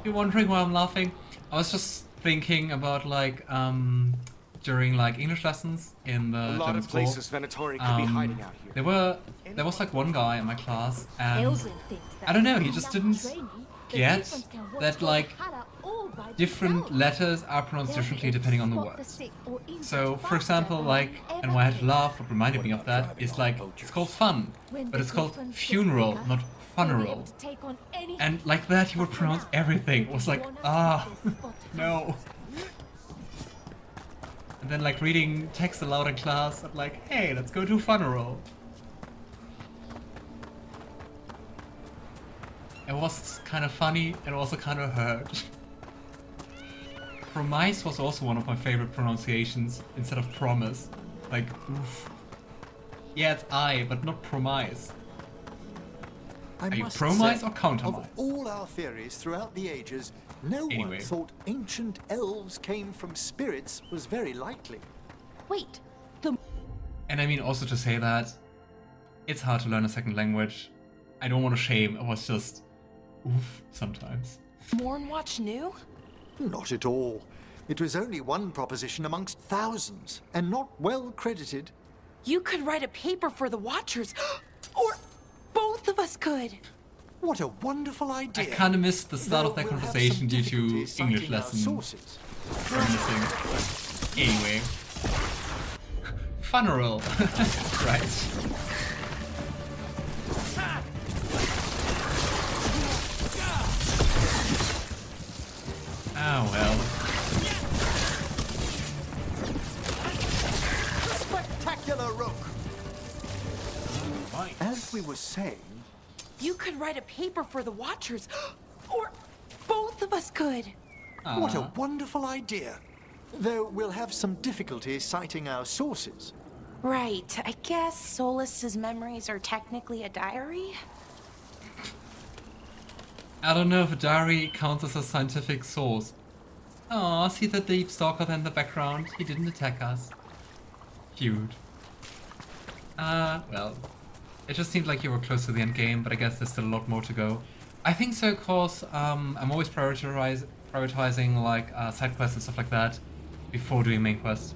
you're wondering why I'm laughing, I was just thinking about like during like English lessons in the German school. There was like one guy in my class, and I don't know, he just didn't get that like different letters are pronounced differently depending on the words. So, for example, like, and why I had to laugh, what reminded me of that, is like, it's called fun, but it's called funeral, not funeral. And like that, he would pronounce everything. It was like, no. And then like reading text aloud in class, I'm like, hey, let's go to funeral. It was kind of funny, and also kind of hurt. Promise was also one of my favorite pronunciations, instead of promise. Like, oof. Yeah, it's I, but not promise. Are you promise or countermise? Of all our theories throughout the ages, no one thought ancient elves came from spirits was very likely. Wait, And I mean also to say that it's hard to learn a second language. I don't want to shame, it was just oof sometimes. Mournwatch knew? Not at all. It was only one proposition amongst thousands, and not well credited. You could write a paper for the Watchers, or both of us could. What a wonderful idea. I kind of missed the start of that conversation due to English lessons. Anyway. Funeral. Right. Oh well. Spectacular rook. As we were saying, you could write a paper for the Watchers, or both of us could. What a wonderful idea. Though we'll have some difficulty citing our sources. Right. I guess Solas's memories are technically a diary? I don't know if a diary counts as a scientific source. Aw, see the deep stalker there in the background? He didn't attack us. Cute. Well. It just seemed like you were close to the end game, but I guess there's still a lot more to go. I think so, cause I'm always prioritizing like side quests and stuff like that before doing main quests.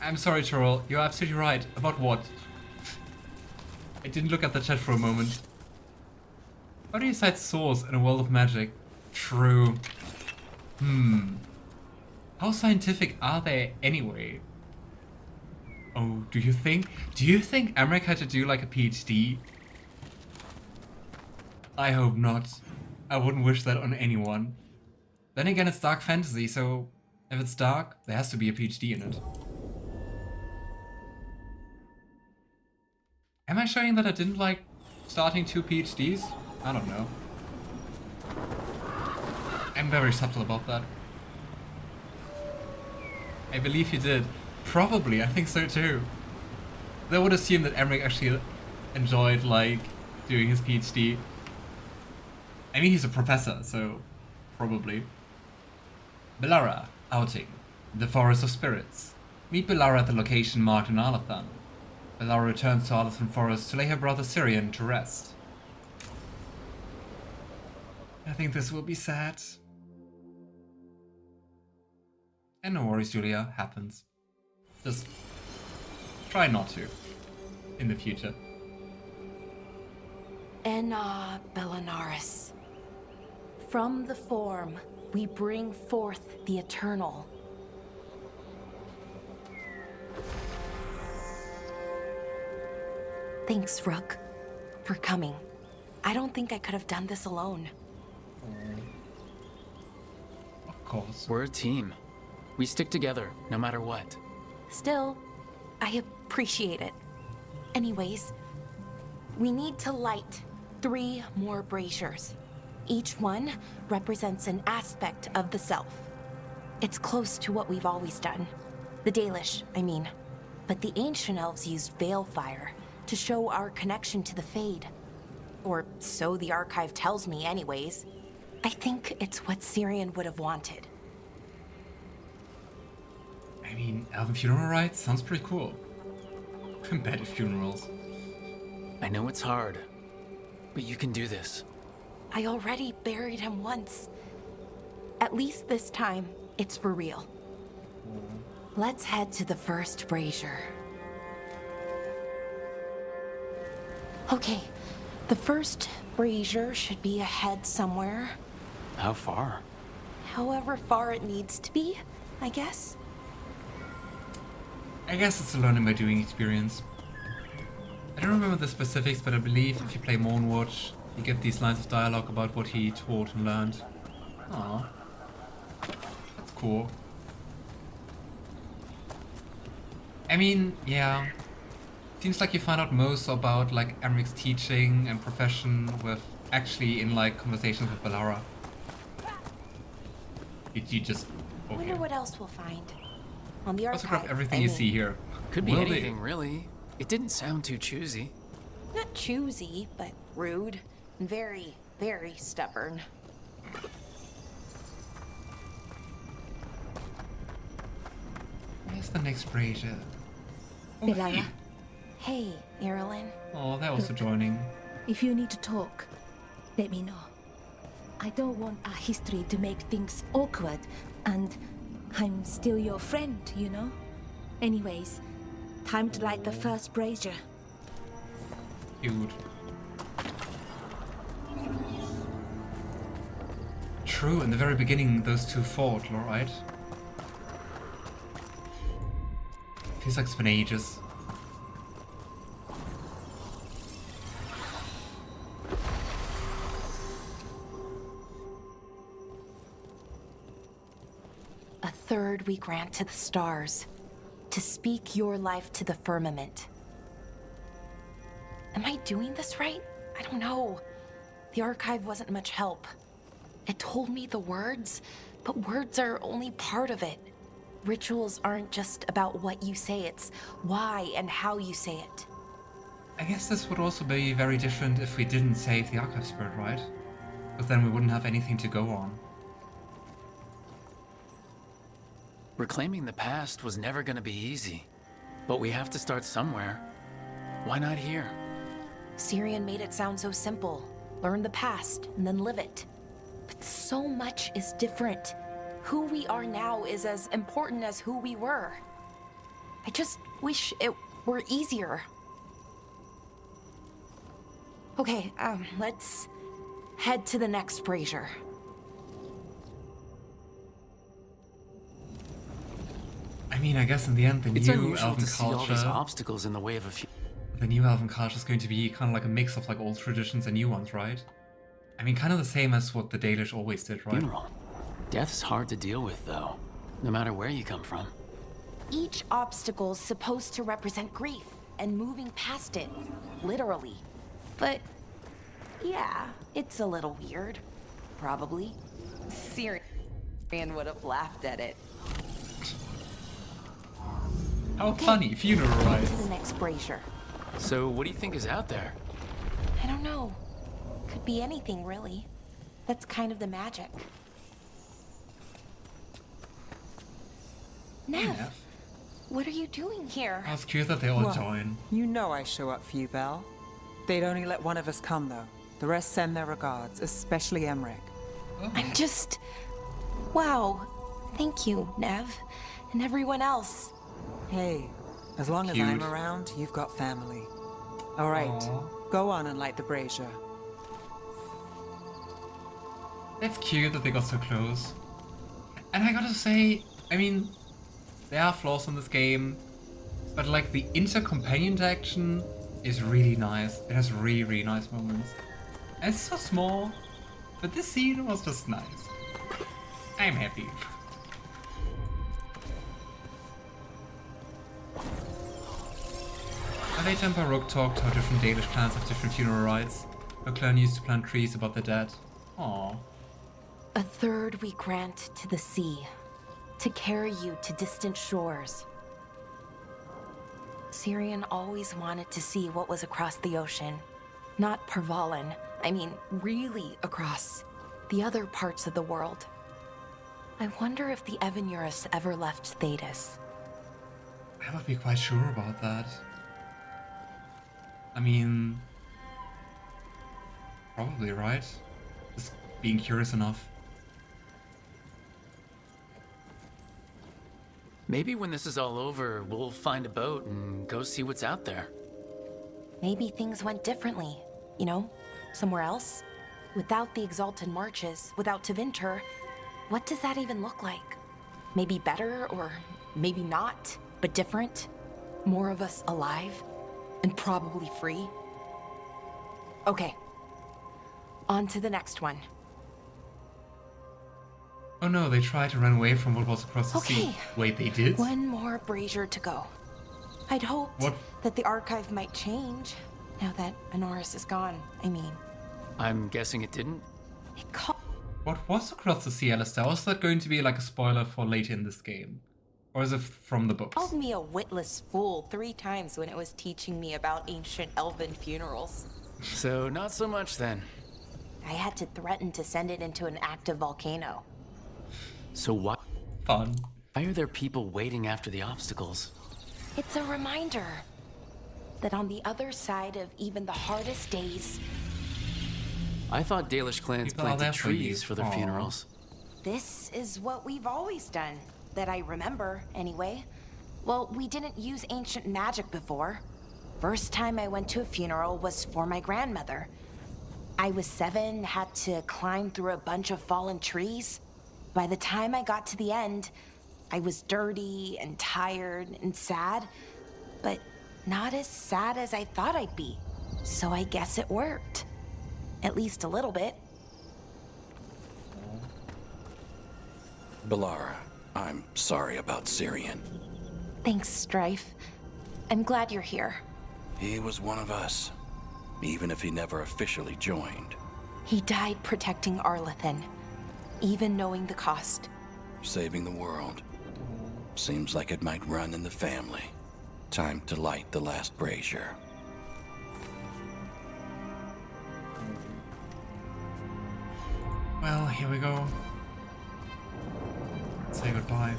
I'm sorry, Terrell, you're absolutely right. About what? I didn't look at the chat for a moment. How do you cite source in a world of magic? True. How scientific are they anyway? Oh, do you think Emmrich had to do like a PhD? I hope not. I wouldn't wish that on anyone. Then again, it's dark fantasy, so if it's dark, there has to be a PhD in it. Am I showing that I didn't like starting 2 PhDs? I don't know. I'm very subtle about that. I believe you did. Probably, I think so too. I would assume that Emmrich actually enjoyed like doing his PhD. I mean, he's a professor, so probably. Bellara, outing. The Forest of Spirits. Meet Bellara at the location marked in Alathan. Bellara returns to Alathan Forest to lay her brother Syrian to rest. I think this will be sad. And no worries, Julia, happens. Just try not to in the future. Enna Bellanaris. From the form, we bring forth the eternal. Thanks, Rook, for coming. I don't think I could have done this alone. Of course. We're a team. We stick together, no matter what. Still, I appreciate it. Anyways, we need to light 3 more braziers. Each one represents an aspect of the self. It's close to what we've always done. The Dalish, I mean. But the ancient elves used Veilfire to show our connection to the Fade. Or so the archive tells me anyways. I think it's what Syrian would have wanted. I mean, Elven funeral rites sounds pretty cool. I'm bad at funerals. I know it's hard, but you can do this. I already buried him once. At least this time, it's for real. Let's head to the first brazier. Okay, the first brazier should be ahead somewhere. How far? However far it needs to be, I guess. I guess it's a learning by doing experience. I don't remember the specifics, but I believe if you play Mournwood, you get these lines of dialogue about what he taught and learned. Aww. That's cool. I mean, yeah. Seems like you find out most about like Emmrich's teaching and profession with actually in like conversations with Bellara. You just okay. Wonder what else we'll find. On the archive. Also grab everything you see here. Could be anything, really. It didn't sound too choosy. Not choosy, but rude. And very, very stubborn. Where's the next brazier? Bellara. Hey, Irulan. Oh, they're also joining. If you need to talk, let me know. I don't want our history to make things awkward, and I'm still your friend, you know? Anyways, time to light the first brazier. Cute. True, in the very beginning, those two fought, right? Feels like it's been ages. A third we grant to the stars, to speak your life to the firmament. Am I doing this right? I don't know. The archive wasn't much help. It told me the words, but words are only part of it. Rituals aren't just about what you say, it's why and how you say it. I guess this would also be very different if we didn't save the archive spirit, right? Because then we wouldn't have anything to go on. Reclaiming the past was never going to be easy. But we have to start somewhere. Why not here? Syrian made it sound so simple. Learn the past and then live it. But so much is different. Who we are now is as important as who we were. I just wish it were easier. Okay, let's head to the next brazier. I mean, I guess in the end, the It's new unusual Elven to see all these culture, obstacles in the way of a few. the new Elven culture is going to be kind of like a mix of like old traditions and new ones, right? I mean, kind of the same as what the Dalish always did, right? Funeral. Death's hard to deal with, though, no matter where you come from. Each obstacle's supposed to represent grief and moving past it, literally. But yeah, it's a little weird. Probably. Syrian would have laughed at it. How funny, funeral To the rites. next brazier. So, what do you think is out there? I don't know. Could be anything, really. That's kind of the magic. Neve, Neve. what are you doing here? I was curious that they all Well, join. You know I show up for you, Belle. They'd only let one of us come, though. The rest send their regards, especially Emmrich. Oh. I'm just... Wow. Thank you, Neve. And everyone else. Hey, as long as Cute. I'm around, you've got family. All right, Aw. go on and light the brazier. It's cute that they got so close. And I gotta say, I mean, there are flaws in this game, but like the inter-companion interaction is really nice. It has really, really nice moments. And it's so small, but this scene was just nice. I'm happy. A late Emperor Rogue talked how different Dalish clans have different funeral rites. Her clan used to plant trees about the dead. Aww. A third we grant to the sea, to carry you to distant shores. Syrian always wanted to see what was across the ocean. Not Pervalin, I mean really across. The other parts of the world. I wonder if the Evenurus ever left Thedas. I would be quite sure about that. I mean, Probably, right? Just being curious enough. Maybe when this is all over, we'll find a boat and go see what's out there. Maybe things went differently, you know, somewhere else. Without the Exalted Marches, without Tevinter, what does that even look like? Maybe better, or maybe not, but different? More of us alive, and probably free? Okay. On to the next one. Oh no, they tried to run away from what was across the sea. Wait, they did? One more brazier to go. I'd hoped that the archive might change, now that Anaris is gone, I mean. I'm guessing it didn't? What was across the sea, Alistair? Was that going to be like a spoiler for later in this game? Or is it from the books? Called me a witless fool 3 times when it was teaching me about ancient Elven funerals. So, not so much then. I had to threaten to send it into an active volcano. So what? Fun. Why are there people waiting after the obstacles? It's a reminder that on the other side of even the hardest days... I thought Dalish clans planted trees for their funerals. This is what we've always done, that I remember, anyway. Well, we didn't use ancient magic before. First time I went to a funeral was for my grandmother. I was 7, had to climb through a bunch of fallen trees. By the time I got to the end, I was dirty and tired and sad, but not as sad as I thought I'd be. So I guess it worked. At least a little bit. Bellara, I'm sorry about Syrian. Thanks, Strife. I'm glad you're here. He was one of us, even if he never officially joined. He died protecting Arlathan, even knowing the cost. Saving the world. Seems like it might run in the family. Time to light the last brazier. Well, here we go. Let's say goodbye.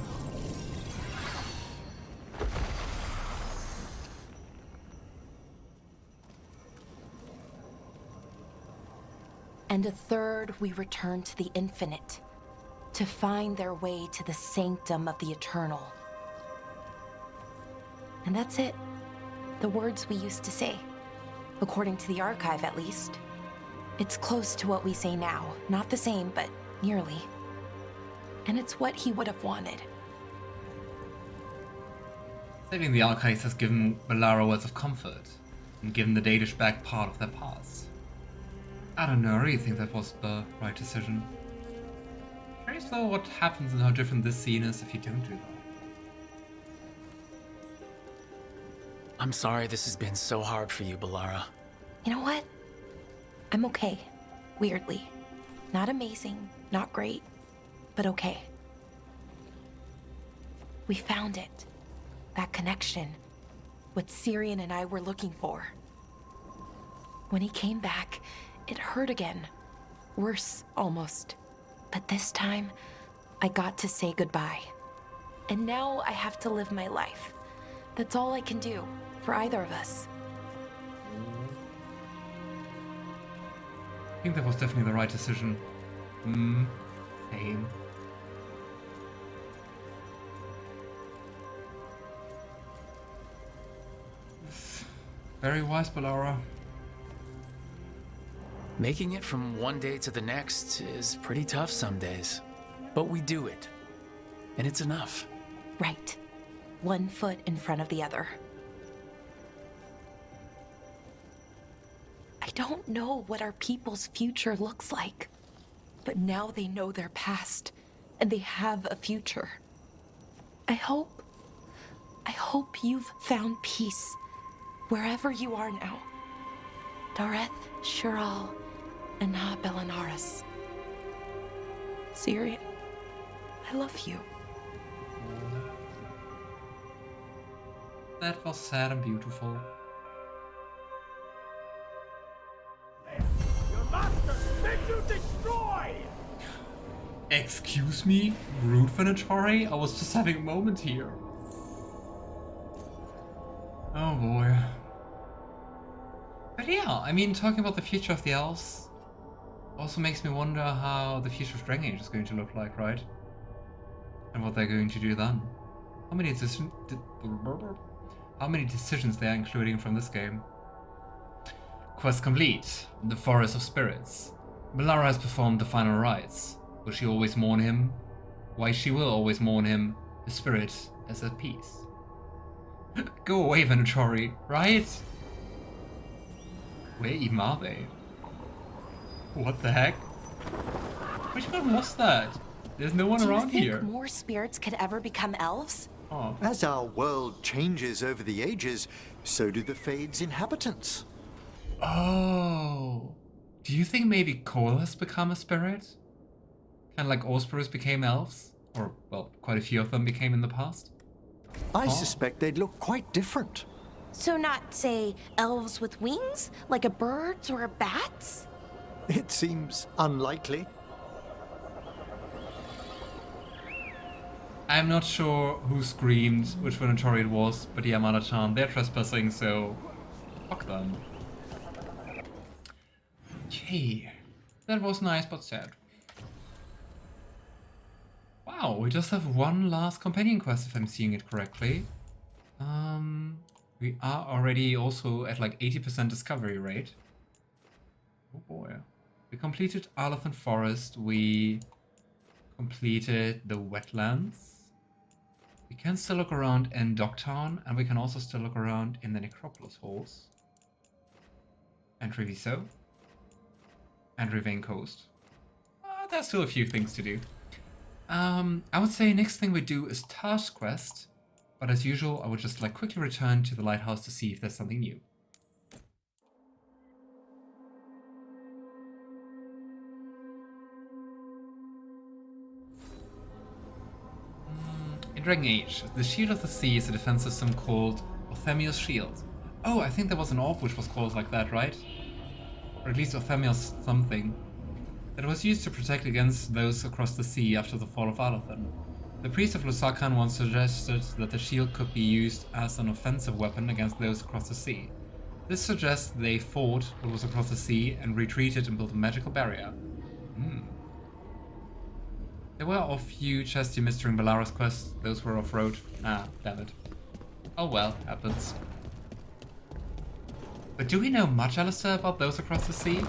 And a third, we return to the infinite, to find their way to the sanctum of the eternal. And that's it. The words we used to say. According to the archive, at least. It's close to what we say now. Not the same, but nearly. And it's what he would have wanted. Saving the archives has given Bellara words of comfort, and given the Dalish back part of their past. I don't know, I really think that was the right decision. Curious though what happens and how different this scene is if you don't do that. I'm sorry this has been so hard for you, Bellara. You know what? I'm okay. Weirdly. Not amazing, not great, but okay. We found it. That connection. What Syrian and I were looking for. When he came back, it hurt again. Worse, almost. But this time, I got to say goodbye. And now I have to live my life. That's all I can do, for either of us. I think that was definitely the right decision. Same. Very wise, Bellara. Making it from one day to the next is pretty tough some days. But we do it. And it's enough. Right. One foot in front of the other. I don't know what our people's future looks like. But now they know their past. And they have a future. I hope you've found peace. Wherever you are now. Dareth, Shural, and Ha Belanaris. Syrian, I love you. That was sad and beautiful. Your masters bid you destroy! Excuse me? Rude Venatori? I was just having a moment here. Oh boy. But yeah, I mean, talking about the future of the elves, Also makes me wonder how the future of Dragon Age is going to look like, right? And what they're going to do then. How many decisions they are including from this game? Quest complete. The Forest of Spirits. Bellara has performed the final rites. Will she always mourn him? Why, she will always mourn him. His spirit is at peace. Go away, Venatori, right? Where even are they? What the heck? Which one was that? There's no one around here. Do you think more spirits could ever become elves? Oh. As our world changes over the ages, so do the Fade's inhabitants. Oh. Do you think maybe Cole has become a spirit? Kind of like all spirits became elves? Or, well, quite a few of them became in the past? I suspect they'd look quite different. So not, say, elves with wings? Like a bird's or a bat's? It seems unlikely. I'm not sure who screamed, which Venatori it was, but yeah, Mana-chan, they're trespassing, so fuck them. Okay, that was nice but sad. Wow, we just have one last companion quest if I'm seeing it correctly. We are already also at like 80% discovery rate. Oh boy. We completed Arlathan Forest, we completed the wetlands. We can still look around in Docktown, and we can also still look around in the Necropolis halls. And Treviso. And Rivain Coast. There's still a few things to do. I would say next thing we do is Taash quest, but as usual I would just like quickly return to the lighthouse to see if there's something new. In Dragon Age, the Shield of the Sea is a defense system called Othemius Shield. Oh, I think there was an orb which was called like that, right? Or at least Othemius something. That was used to protect against those across the sea after the fall of Arlathan. The priest of Lusakan once suggested that the shield could be used as an offensive weapon against those across the sea. This suggests they fought what was across the sea and retreated and built a magical barrier. There were a few chesty mystering Bellara's quests, those were off-road. Ah, damn it. Oh well, happens. But do we know much, Alistair, about those across the sea?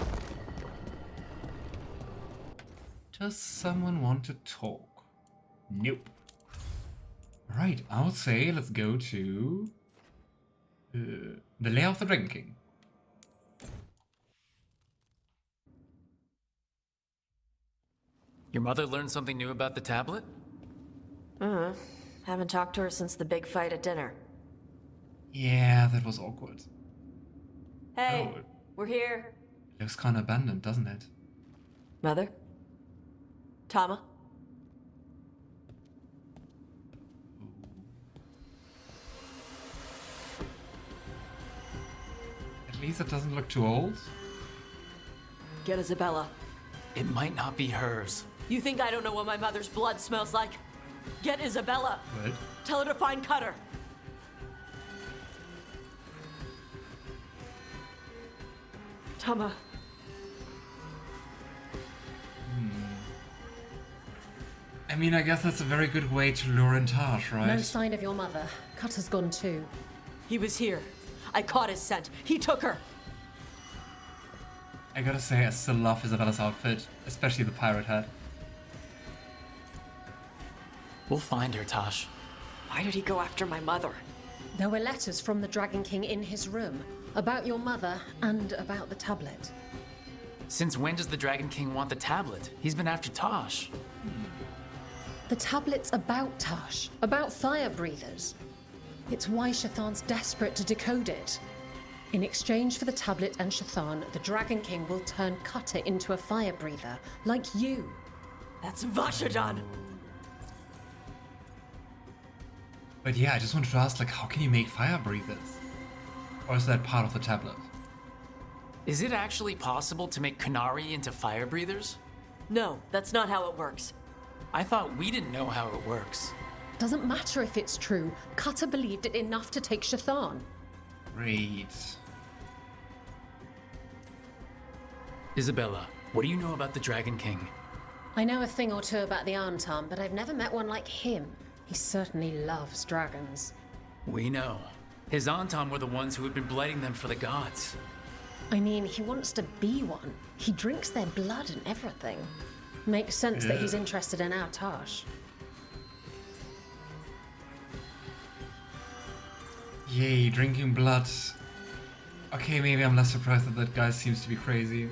Does someone want to talk? Nope. Right, I would say let's go to the Lair of the Dragon King. Your mother learned something new about the tablet? Haven't talked to her since the big fight at dinner. Yeah, that was awkward. Hey, we're here. It looks kind of abandoned, doesn't it? Mother? Tama? At least it doesn't look too old. Get Isabella. It might not be hers. You think I don't know what my mother's blood smells like? Get Isabella. What? Tell her to find Cutter. Tama. I mean, I guess that's a very good way to lure in Taash, right? No sign of your mother. Cutter's gone too. He was here. I caught his scent. He took her. I gotta say, I still love Isabella's outfit, especially the pirate hat. We'll find her, Taash. Why did he go after my mother? There were letters from the Dragon King in his room about your mother and about the tablet. Since when does the Dragon King want the tablet? He's been after Taash. The tablet's about Taash, about fire breathers. It's why Shathan's desperate to decode it. In exchange for the tablet and Shathan, the Dragon King will turn Cutter into a fire breather, like you. That's Vashadan! But yeah, I just wanted to ask, like, how can you make fire breathers? Or is that part of the tablet? Is it actually possible to make Qunari into fire breathers? No, that's not how it works. I thought we didn't know how it works. Doesn't matter if it's true. Cutter believed it enough to take Shathan. Great. Isabella, What do you know about the Dragon King? I know a thing or two about the Antan, but I've never met one like him. He certainly loves dragons. We know. His Antan were the ones who had been blighting them for the gods. I mean, he wants to be one. He drinks their blood and everything. Makes sense that he's interested in our Taash. Yay, drinking blood. Okay, maybe I'm less surprised that that guy seems to be crazy.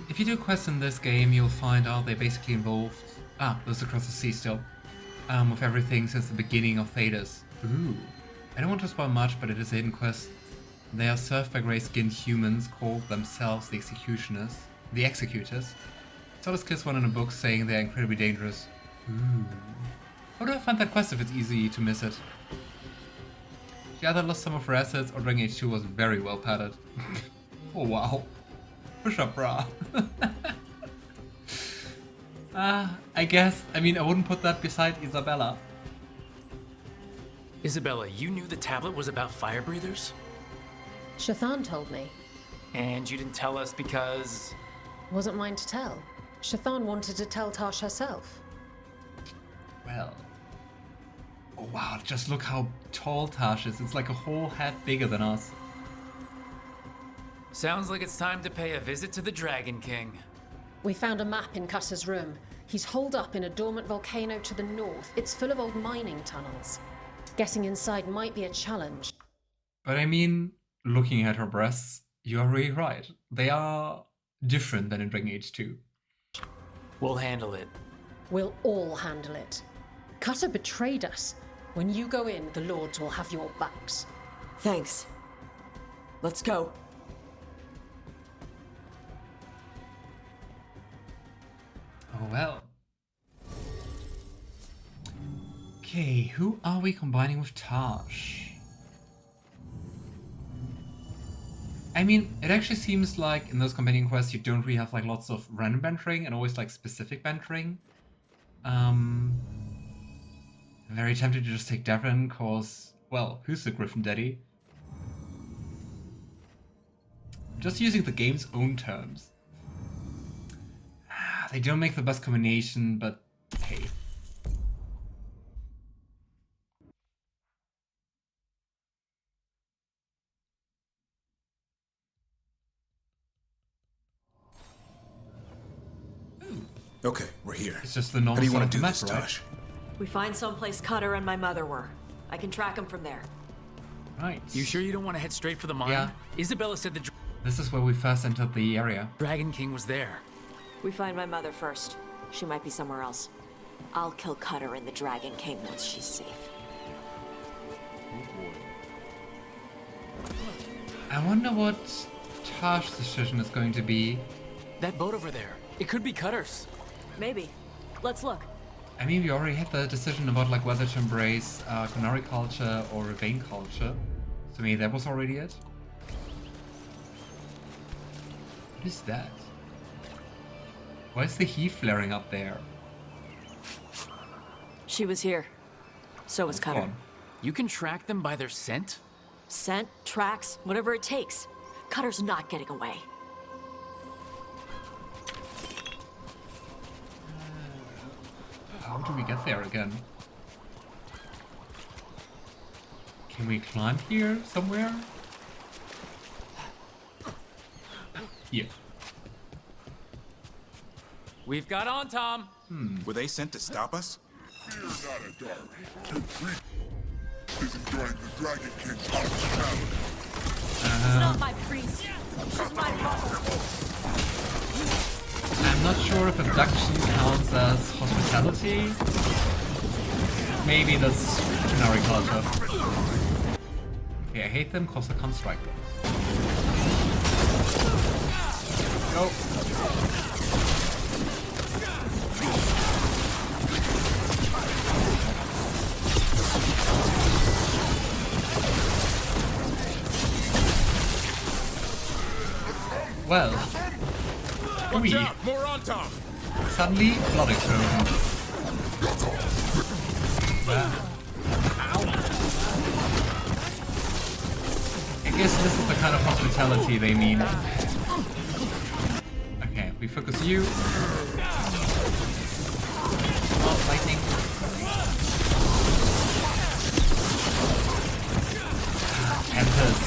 If you do quests in this game, you'll find out they basically involved... those across the sea still. With everything since the beginning of Thedas. Ooh. I don't want to spoil much, but it is a hidden quest. They are served by grey-skinned humans called themselves the Executors. Solas kills one in a book saying they are incredibly dangerous. Ooh. How do I find that quest if it's easy to miss it? She either lost some of her assets or Dragon Age 2 was very well padded. Oh wow. Push up, brah. I guess. I mean, I wouldn't put that beside Isabella. Isabella, you knew the tablet was about fire breathers? Shathan told me. And you didn't tell us because... Wasn't mine to tell. Shathan wanted to tell Taash herself. Well. Oh wow, just look how tall Taash is. It's like a whole head bigger than us. Sounds like it's time to pay a visit to the Dragon King. We found a map in Cutter's room. He's holed up in a dormant volcano to the north. It's full of old mining tunnels. Getting inside might be a challenge. But I mean, looking at her breasts, you are really right. They are different than in Dragon Age 2. We'll handle it. We'll all handle it. Cutter betrayed us. When you go in, the Lords will have your backs. Thanks. Let's go. Oh well. Okay, who are we combining with Taash? I mean, it actually seems like in those companion quests you don't really have like lots of random bantering and always like specific bantering. I'm very tempted to just take Davrin, cause, well, who's the Griffin daddy? Just using the game's own terms. They don't make the best combination, but hey. Okay, we're here. It's just the normal. How do you want to do map, this, right? Taash? We find someplace Cutter and my mother were. I can track them from there. Right. You sure you don't want to head straight for the mine? Yeah. Isabella said the This is where we first entered the area. Dragon King was there. We find my mother first. She might be somewhere else. I'll kill Cutter and the Dragon King once she's safe. I wonder what Taash's decision is going to be. That boat over there. It could be Cutter's. Maybe. Let's look. I mean, we already had the decision about like whether to embrace Qunari culture or Elven culture. So maybe that was already it. What is that? Why is the heat flaring up there? She was here. So was Cutter. You can track them by their scent? Scent, tracks, whatever it takes. Cutter's not getting away. How do we get there again? Can we climb here somewhere? Yeah. We've got on, Tom. Were they sent to stop us? Fear not a darling. Is enjoying the Dragon King's hospitality. She's not my priest. She's my mother. I'm not sure if abduction counts as hospitality. Maybe that's Qunari culture. Okay, I hate them because I can't strike them. Go. Well, Watch out! More on Tom! Suddenly, blood explosion. I guess this is the kind of hospitality they mean. We focus you. Oh, lightning. Tempest.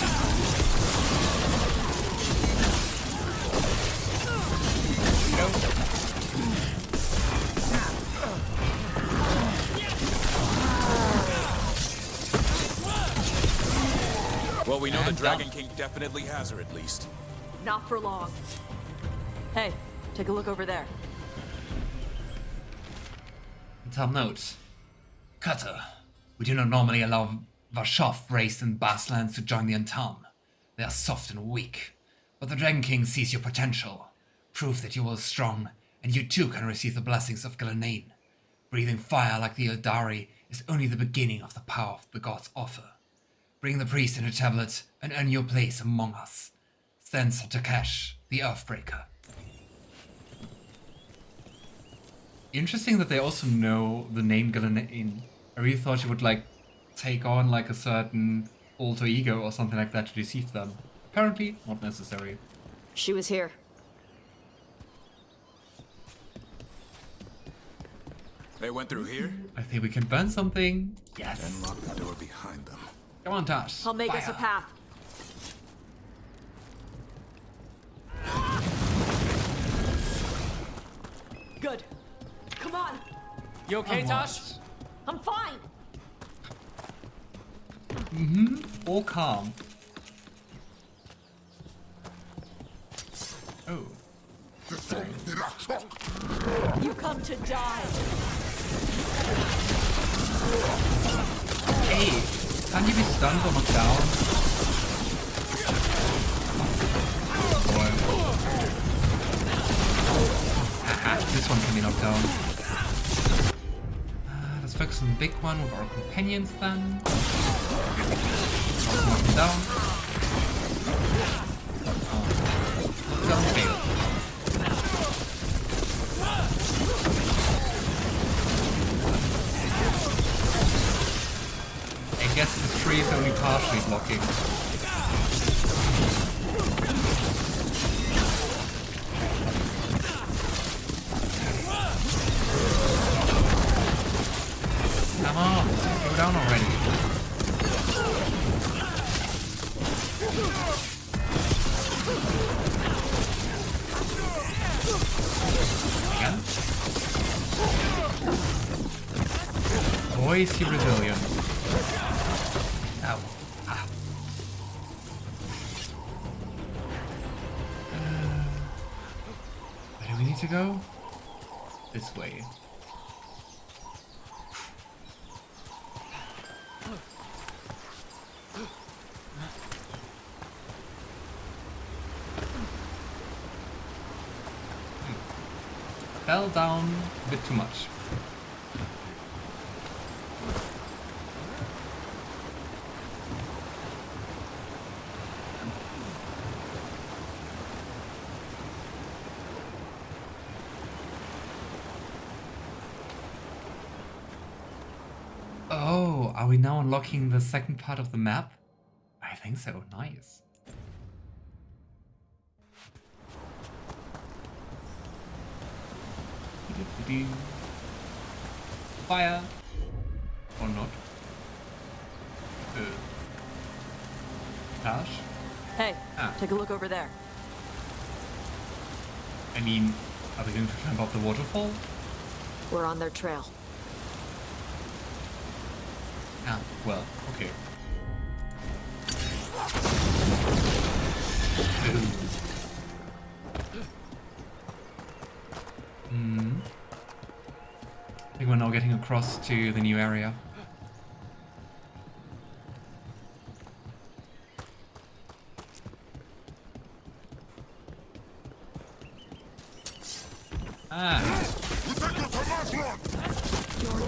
Well, we know the Dragon King definitely has her at least. Not for long. Hey, take a look over there. Top note. Cutter. We do not normally allow Varshov raised in Basslands to join the Antan. They are soft and weak. But the Dragon King sees your potential. Prove that you are strong, and you too can receive the blessings of Ghilanane. Breathing fire like the Eldari is only the beginning of the power the gods offer. Bring the priest into tablet and earn your place among us. Stands Taash, the Earthbreaker. Interesting that they also know the name Ghilanane. I really thought she would like take on like a certain alter ego or something like that to deceive them. Apparently, not necessary. She was here. They went through here? I think we can burn something. Yes. And lock the door behind them. Come on, Taash. I'll make Fire. us a path. Good. Come on. You okay, Taash? I'm fine. All calm. Oh. You come to die. Hey, can you be stunned or knocked down? Boy. Haha, this one can be knocked down. Let's focus on the big one with our companions then. Knock them down. Knockdown failed. I guess the tree is only partially blocking. Come on, go down already. Again? Boy, is he resilient. Ow. Ah. Where do we need to go? This way. Fell down a bit too much. Oh, are we now unlocking the second part of the map? I think so. Nice. Fire or not? Taash? Hey, take a look over there. I mean, are we going to climb up the waterfall? We're on their trail. Ah, well, okay. I think we're now getting across to the new area. Ah.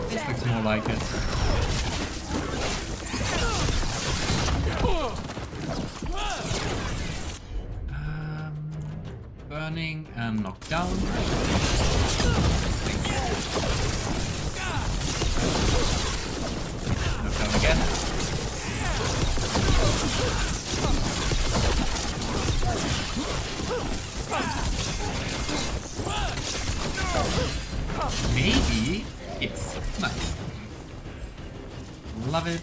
This looks more like it. Burning and knocked down. Knocked down again. Maybe. Yes. Nice. Love it.